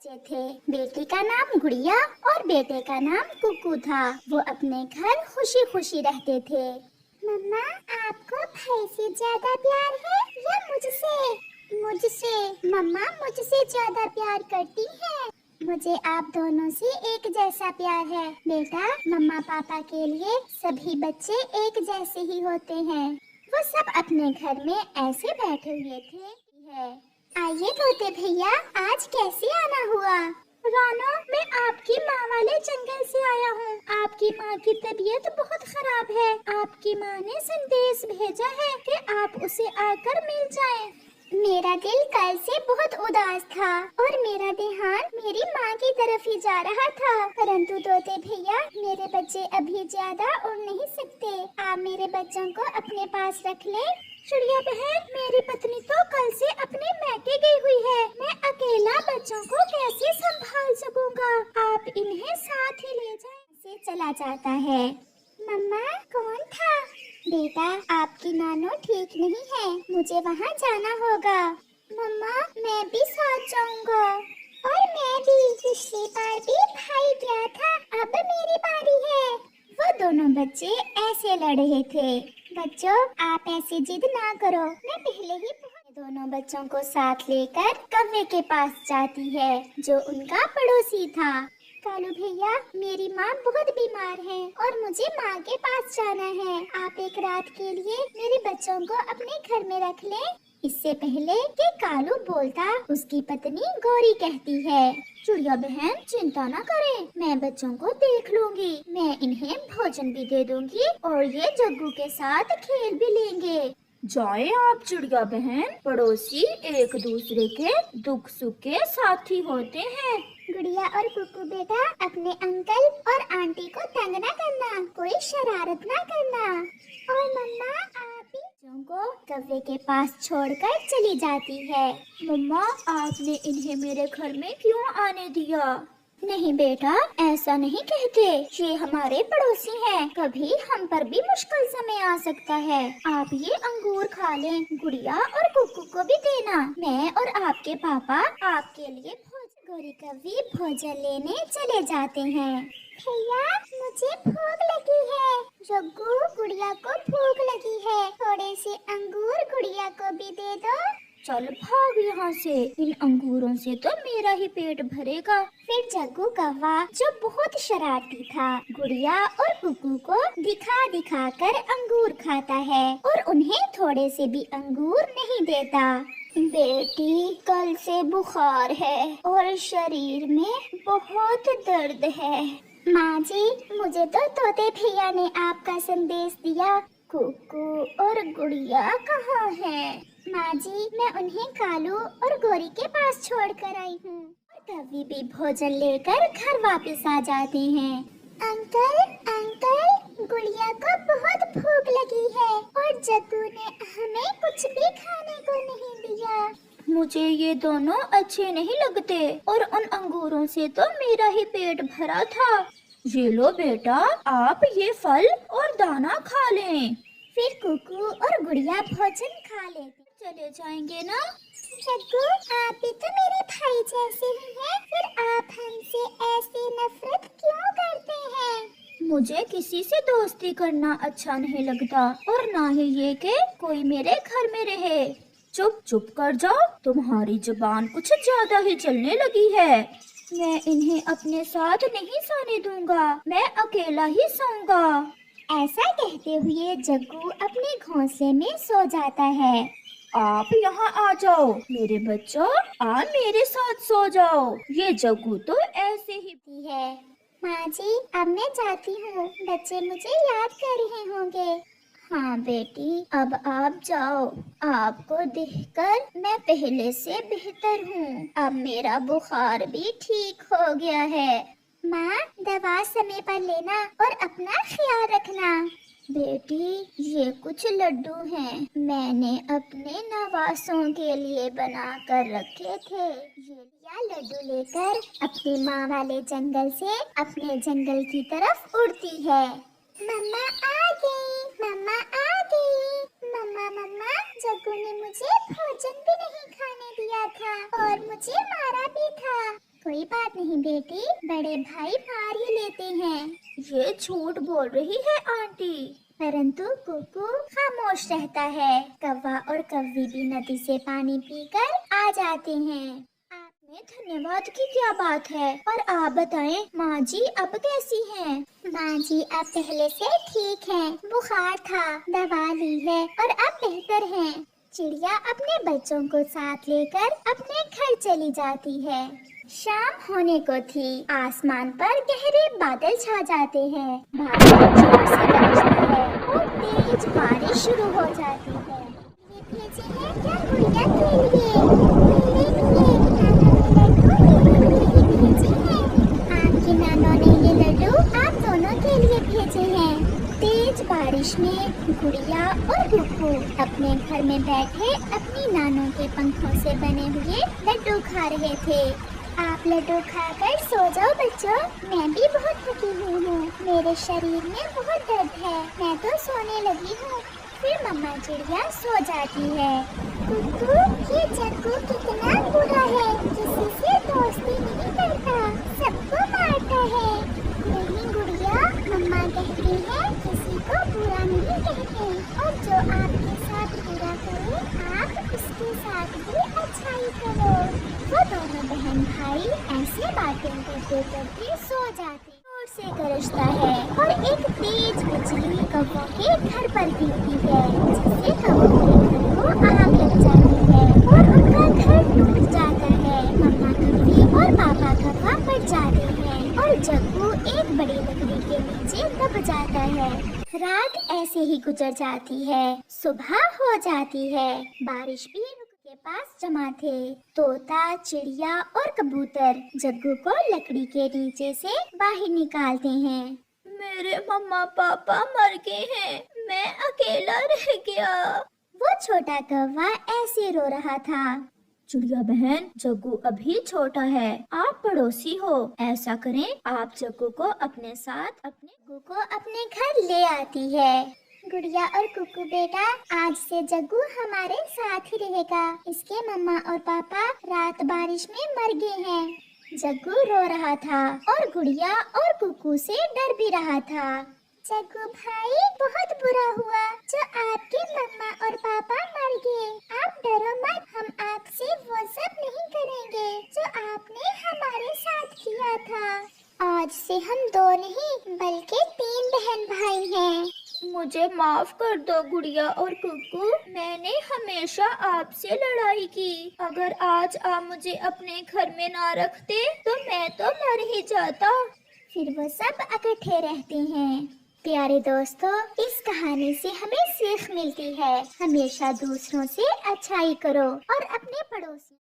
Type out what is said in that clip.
बच्चे थे। बेटी का नाम गुड़िया और बेटे का नाम कुकू था। वो अपने घर खुशी खुशी रहते थे। मम्मा, आपको भाई से ज्यादा प्यार है या मुझसे? मुझसे। मम्मा मुझसे ज्यादा प्यार करती है। मुझे आप दोनों से एक जैसा प्यार है। बेटा, मम्मा पापा के लिए सभी बच्चे एक जैसे ही होते हैं। वो सब अपने घर में ऐसे बैठे हुए थे। आइए तोते भैया, आज कैसे आना हुआ? रानो, मैं आपकी माँ वाले जंगल से आया हूँ। आपकी माँ की तबीयत बहुत खराब है। आपकी माँ ने संदेश भेजा है कि आप उसे आकर मिल जाएं। मेरा दिल कल से बहुत उदास था और मेरा ध्यान मेरी माँ की तरफ ही जा रहा था। परंतु तोते भैया, मेरे बच्चे अभी ज्यादा उड़ नहीं सकते। आप मेरे बच्चों को अपने पास रख ले। चिड़िया बहन, मेरी पत्नी तो कल से अपने मैके गई हुई है। मैं अकेला बच्चों को कैसे संभाल सकूंगा? आप इन्हें साथ ही ले जाएं। से चला जाता है। मम्मा, कौन था? बेटा, आपकी नानो ठीक नहीं है, मुझे वहाँ जाना होगा। मम्मा, मैं भी साथ जाऊंगा। और मैं भी। पिछली बार भी भाई गया था, अब मेरी बारी है। वो दोनों बच्चे ऐसे लड़ रहे थे। बच्चों, आप ऐसी जिद ना करो, मैं पहले ही दोनों बच्चों को साथ लेकर कौवे के पास जाती है, जो उनका पड़ोसी था। कालू भैया, मेरी माँ बहुत बीमार है और मुझे माँ के पास जाना है। आप एक रात के लिए मेरे बच्चों को अपने घर में रख लें। इससे पहले कि कालू बोलता, उसकी पत्नी गौरी कहती है, चिड़िया बहन चिंता न करें, मैं बच्चों को देख लूंगी। मैं इन्हें भोजन भी दे दूंगी और ये जग्गू के साथ खेल भी लेंगे। जाए आप चिड़िया बहन, पड़ोसी एक दूसरे के दुख सुख के साथी होते हैं। गुड़िया और कुकू बेटा, अपने अंकल और आंटी को तंग ना करना, कोई शरारत ना करना। और मम्मा, आप भी बच्चों को कौवे के पास छोड़कर चली जाती है। मम्मा, आपने इन्हें मेरे घर में क्यों आने दिया? नहीं बेटा, ऐसा नहीं कहते। ये हमारे पड़ोसी हैं। कभी हम पर भी मुश्किल समय आ सकता है। आप ये अंगूर खा लें। गुड़िया और कुकू को भी देना। मैं और आपके पापा आपके लिए गौरी कभी भोजन लेने चले जाते हैं। भैया, मुझे भूख लगी है। जग्गू, गुड़िया को भूख लगी है, थोड़े से अंगूर गुड़िया को भी दे दो। चल भाग यहाँ से, इन अंगूरों से तो मेरा ही पेट भरेगा। फिर जग्गू कौवा, जो बहुत शरारती था, गुड़िया और कुकू को दिखा दिखा कर अंगूर खाता है और उन्हें थोड़े से भी अंगूर नहीं देता। बेटी, कल से बुखार है और शरीर में बहुत दर्द है। माँ जी, मुझे तो तोते भैया ने आपका संदेश दिया। कुकू और गुड़िया कहाँ हैं? माँ जी, मैं उन्हें कालू और गौरी के पास छोड़ कर आई हूँ। और कभी भी भोजन लेकर घर वापस आ जाते हैं। अंकल, अंकल, गुड़िया को बहुत भूख लगी है और जग्गू ने हमें कुछ भी खाने को नहीं दिया। मुझे ये दोनों अच्छे नहीं लगते और उन अंगूरों से तो मेरा ही पेट भरा था। ये लो बेटा, आप ये फल और दाना खा लें। फिर कुकू और गुड़िया भोजन खा लेते। चले जाएंगे ना? जग्गू, आप भी तो मेरे भाई जैसे ही हैं, फिर आप हमसे ऐसे नफरत क्यों करते हैं? मुझे किसी से दोस्ती करना अच्छा नहीं लगता और ना ही ये कि कोई मेरे घर में रहे। चुप चुप कर जाओ, तुम्हारी जुबान कुछ ज्यादा ही चलने लगी है। मैं इन्हें अपने साथ नहीं सोने दूंगा, मैं अकेला ही सोऊंगा। ऐसा कहते हुए जग्गू अपने घोंसले में सो जाता है। आप यहाँ आ जाओ मेरे बच्चों, आप मेरे साथ सो जाओ। ये जग्गू तो ऐसे ही है। माँ जी, अब मैं जाती हूँ, बच्चे मुझे याद कर रहे होंगे। हाँ बेटी, अब आप जाओ। आपको देखकर मैं पहले से बेहतर हूँ। अब मेरा बुखार भी ठीक हो गया है। माँ, दवा समय पर लेना और अपना ख्याल रखना। बेटी, ये कुछ लड्डू हैं, मैंने अपने नवासों के लिए बना कर रखे थे। ये लिया लड्डू लेकर अपनी माँ वाले जंगल से अपने जंगल की तरफ उड़ती है। मम्मा आ गई, मम्मा आ गई। मम्मा मम्मा, जग्गू ने मुझे भोजन भी नहीं खाने दिया था और मुझे मारा भी था। कोई नहीं बेटी, बड़े भाई मार ही लेते हैं। ये झूठ बोल रही है आंटी। परंतु कुकू खामोश रहता है। कौवा और कव्वी भी नदी से पानी पीकर आ जाते हैं। में धन्यवाद की क्या बात है। और आप बताएं माँ जी अब कैसी हैं? माँ जी अब पहले से ठीक हैं। बुखार था, दवा ली है और अब बेहतर हैं। चिड़िया अपने बच्चों को साथ लेकर अपने घर चली जाती है। शाम होने को थी। आसमान पर गहरे बादल छा जाते हैं। बादल जोर से बरसता है और तेज बारिश शुरू हो जाती है। ये भेजे हैं क्या गुड़िया के लिए? मेरे लिए भेजे हैं। आपके नानों ने ये लड्डू आप दोनों के लिए भेजे हैं। तेज बारिश में गुड़िया और कुकू अपने घर में बैठे अपनी नानों के पंखों से बने हुए लड्डू खा रहे थे। आप लड्डू खाकर सो जाओ बच्चों, मैं भी बहुत थकी हुई हूँ। मेरे शरीर में बहुत दर्द है, मैं तो सोने लगी हूँ। फिर मम्मा चिड़िया सो जाती है। कुकू, ये जग्गू कितना बुरा है, किसी से दोस्ती नहीं करता, सबको मारता है। नहीं गुड़िया, मम्मा कहती है किसी को बुरा नहीं कहते, और जो आपके साथ बुरा करे आप उसके साथ भी अच्छाई करो। वो दोनों बहन भाई ऐसे बातें करते करते सो जाते। जोर से गरजता है और एक तेज बिजली कौवों के घर पर गिरती है, जिससे कौवों के घर को आग लग जाती है और उनका घर टूट जाता है। मम्मा कौवी और पापा कौवा मर जाते हैं और जग्गू एक बड़ी लकड़ी के नीचे दब जाता है। रात ऐसे ही गुजर जाती है। सुबह हो जाती है। बारिश भी के पास जमा थे। तोता, चिड़िया और कबूतर जग्गू को लकड़ी के नीचे से बाहर निकालते हैं। मेरे मम्मा पापा मर गए हैं, मैं अकेला रह गया। वो छोटा कौवा ऐसे रो रहा था। चिड़िया बहन, जग्गू अभी छोटा है, आप पड़ोसी हो, ऐसा करें आप जग्गू को अपने साथ अपने घर ले आती है। गुड़िया और कुकू बेटा, आज से जग्गू हमारे साथ ही रहेगा। इसके मम्मा और पापा रात बारिश में मर गए हैं। जग्गू रो रहा था और गुड़िया और कुकू से डर भी रहा था। जग्गू भाई, बहुत बुरा हुआ जो आपके मम्मा और पापा मर गए। आप डरो मत, हम आपसे वो सब नहीं करेंगे जो आपने हमारे साथ किया था। आज से हम 2 नहीं बल्कि 3 बहन भाई हैं। मुझे माफ कर दो गुड़िया और कुकू, मैंने हमेशा आपसे लड़ाई की। अगर आज आप मुझे अपने घर में ना रखते तो मैं तो मर ही जाता। फिर वो सब इकट्ठे रहते हैं। प्यारे दोस्तों, इस कहानी से हमें सीख मिलती है, हमेशा दूसरों से अच्छाई करो और अपने पड़ोसी